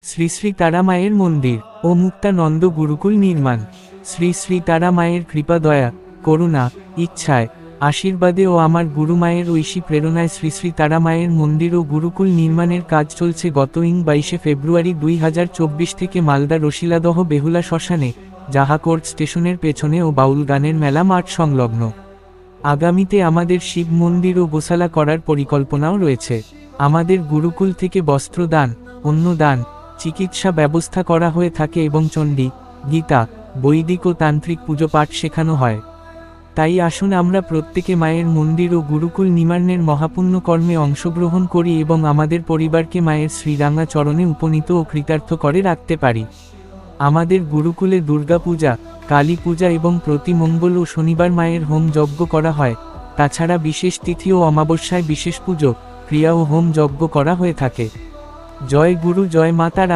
শ্রী শ্রী তারা মায়ের মন্দির ও মুক্তানন্দ গুরুকুল নির্মাণ। শ্রী শ্রী তারা মায়ের কৃপা, দয়া, করুণা, ইচ্ছায়, আশীর্বাদে ও আমার গুরু মায়ের ঐশী প্রেরণায় শ্রী শ্রী তারা মায়ের মন্দির ও গুরুকুল নির্মাণের কাজ চলছে গত 22 ফেব্রুয়ারি 2024 থেকে মালদা রশিলাদহ বেহুলা শ্মশানে, জাহাকোর্ট স্টেশনের পেছনে ও বাউল গানের মেলা মাঠ সংলগ্ন। আগামীতে আমাদের শিব মন্দির ও গোশালা করার পরিকল্পনাও রয়েছে। আমাদের গুরুকুল থেকে বস্ত্র দান, অন্নদান, চিকিৎসা ব্যবস্থা করা হয়ে থাকে এবং চণ্ডী, গীতা, বৈদিক ও তান্ত্রিক পুজো পাঠ শেখানো হয়। তাই আসুন আমরা প্রত্যেকে মায়ের মন্দির ও গুরুকুল নির্মাণের মহাপুণ্য কর্মে অংশগ্রহণ করি এবং আমাদের পরিবারকে মায়ের শ্রীরাঙা চরণে উপনীত ও কৃতার্থ করে রাখতে পারি। আমাদের গুরুকুলে দুর্গা পূজা, কালী পূজা এবং প্রতি মঙ্গল ও শনিবার মায়ের হোম যজ্ঞ করা হয়। তাছাড়া বিশেষ তিথি ও অমাবস্যায় বিশেষ পুজো, ক্রিয়া ও হোম যজ্ঞ করা হয়ে থাকে। জয় গুরু, জয় মা তারা।